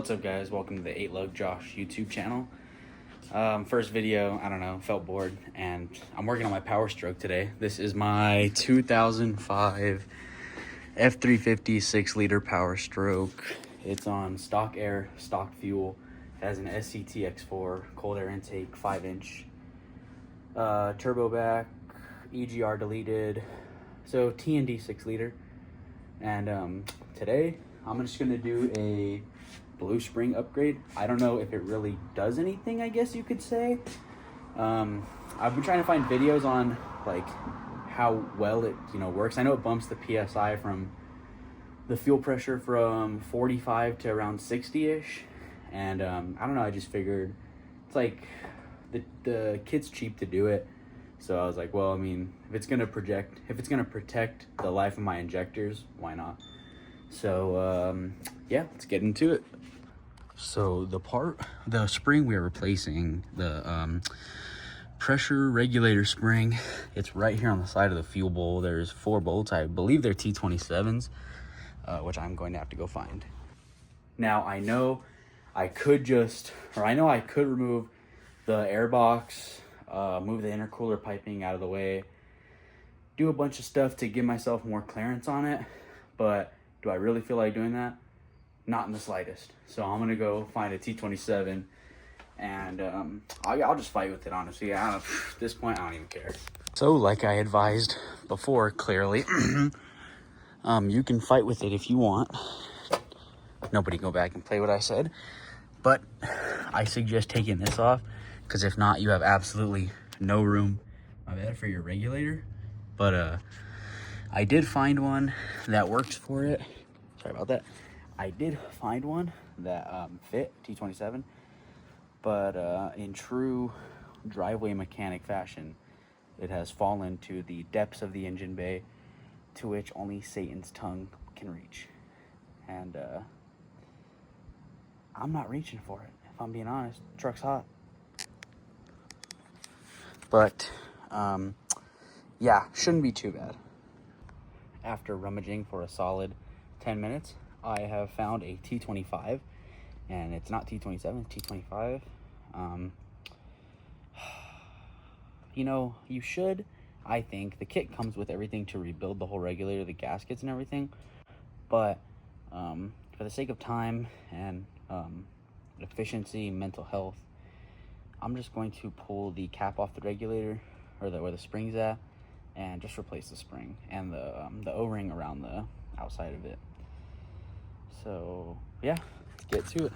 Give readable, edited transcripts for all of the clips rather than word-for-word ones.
What's up, guys? Welcome to the 8 Lug Josh YouTube channel. First video, I don't know, felt bored, and I'm working on my Powerstroke today. This is my 2005 F350 6-liter Powerstroke. It's on stock air, stock fuel. It has an SCTX4 cold air intake, 5-inch, turbo back, EGR deleted, so T&D 6-liter. And today I'm just gonna do a blue spring upgrade. I don't know if it really does anything, I guess you could say. I've been trying to find videos on like how well it works. I know it bumps the PSI from the fuel pressure from 45 to around 60-ish, and I don't know, I just figured it's like the kit's cheap to do it, so I was like, well, I mean, if it's gonna protect the life of my injectors, why not? So yeah, let's get into it. So the spring we are replacing, the pressure regulator spring, it's right here on the side of the fuel bowl. There's 4 bolts. I believe they're T27s, which I'm going to have to go find. Now, I know I could remove the air box, move the intercooler piping out of the way, do a bunch of stuff to give myself more clearance on it, but do I really feel like doing that? Not in the slightest. So I'm gonna go find a T27, and I'll just fight with it, honestly. At this point, I don't even care. So like I advised before, clearly, you can fight with it if you want. Nobody go back and play what I said, but I suggest taking this off, because if not, you have absolutely no room, my bad, for your regulator. But I did find one that works for it. Sorry about that. I did find one that fit T27, but in true driveway mechanic fashion, it has fallen to the depths of the engine bay, to which only Satan's tongue can reach. And I'm not reaching for it, if I'm being honest. The truck's hot. But yeah, shouldn't be too bad. After rummaging for a solid 10 minutes, I have found a T25, and it's not T27, it's T25. You should, I think, the kit comes with everything to rebuild the whole regulator, the gaskets and everything, but for the sake of time and efficiency, mental health, I'm just going to pull the cap off the regulator, or where the spring's at, and just replace the spring and the O-ring around the outside of it. So yeah, let's get to it.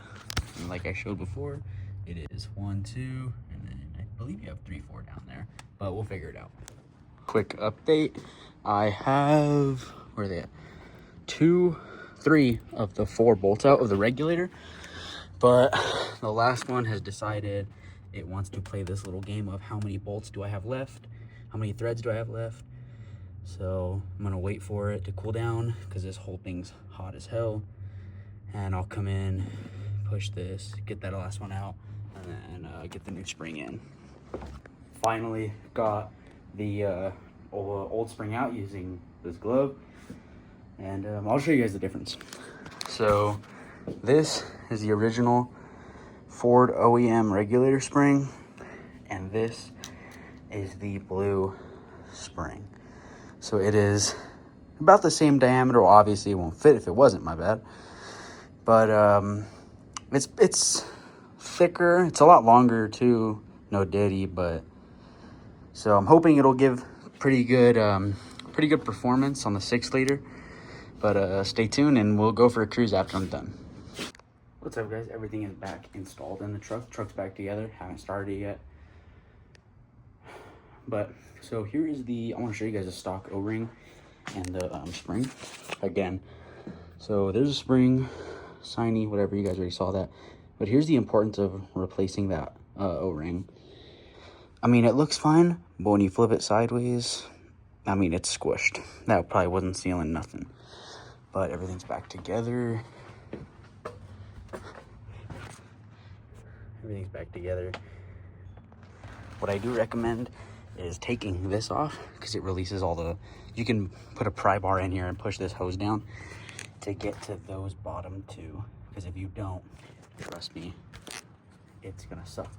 And like I showed before, it is 1, 2, and then I believe you have 3, 4 down there, but we'll figure it out. Quick update. I have, where are they at? 2, 3 of the 4 bolts out of the regulator, but the last one has decided it wants to play this little game of how many bolts do I have left, how many threads do I have left. So I'm gonna wait for it to cool down, because this whole thing's hot as hell. And I'll come in, push this, get that last one out, and then get the new spring in. Finally got the old spring out using this glove, and I'll show you guys the difference. So this is the original Ford OEM regulator spring, and this is the blue spring. So it is about the same diameter. Well, obviously it won't fit if it wasn't, my bad. But it's thicker. It's a lot longer too. No diddy, but so I'm hoping it'll give pretty good performance on the 6-liter. But stay tuned, and we'll go for a cruise after I'm done. What's up, guys? Everything is back installed in the truck. Truck's back together. Haven't started it yet. But so here is I want to show you guys a stock O-ring and the spring again. So there's a spring, shiny, whatever, you guys already saw that. But here's the importance of replacing that O-ring. I mean, it looks fine, but when you flip it sideways, I mean, it's squished. That probably wasn't sealing nothing. But everything's back together. Everything's back together. What I do recommend is taking this off, because it releases all the, you can put a pry bar in here and push this hose down to get to those bottom 2 because if you don't, trust me, it's gonna suck.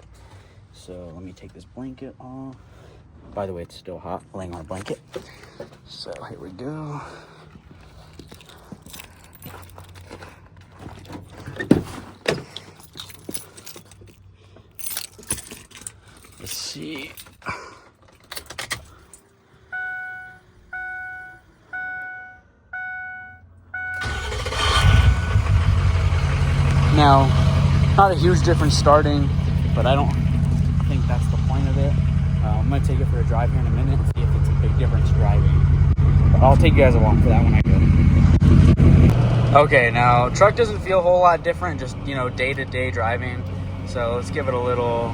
So let me take this blanket off. By the way, it's still hot, laying on a blanket. So here we go. Let's see. Now, not a huge difference starting, but I don't think that's the point of it. I'm gonna take it for a drive here in a minute and see if it's a big difference driving. But I'll take you guys along for that when I go. Okay, now truck doesn't feel a whole lot different, just, you know, day-to-day driving. So let's give it a little.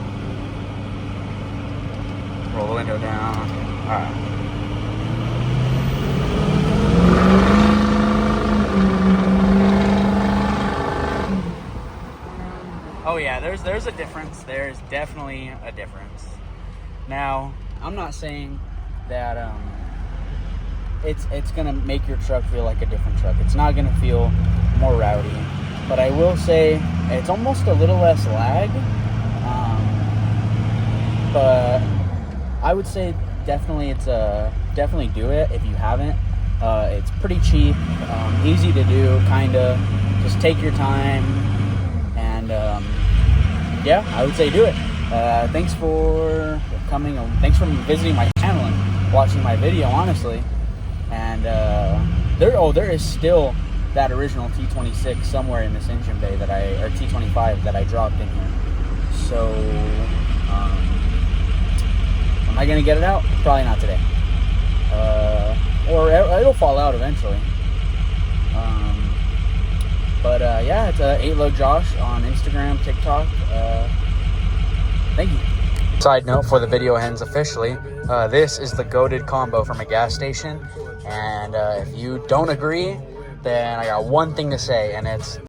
Roll the window down. All right. Oh yeah, there's a difference. There's definitely a difference. Now, I'm not saying that it's gonna make your truck feel like a different truck. It's not gonna feel more rowdy, but I will say it's almost a little less lag. But I would say definitely definitely do it if you haven't. It's pretty cheap, easy to do, kinda. Just take your time, and yeah, I would say do it. Thanks for coming. Thanks for visiting my channel and watching my video, honestly. And there is still that original T26 somewhere in this engine bay or T25 that I dropped in here. So, am I gonna get it out? Probably not today. Or it'll fall out eventually. But yeah, it's 8Lug Josh on Instagram, TikTok. Thank you. Side note, for the video ends officially, this is the goated combo from a gas station. And if you don't agree, then I got one thing to say, and it's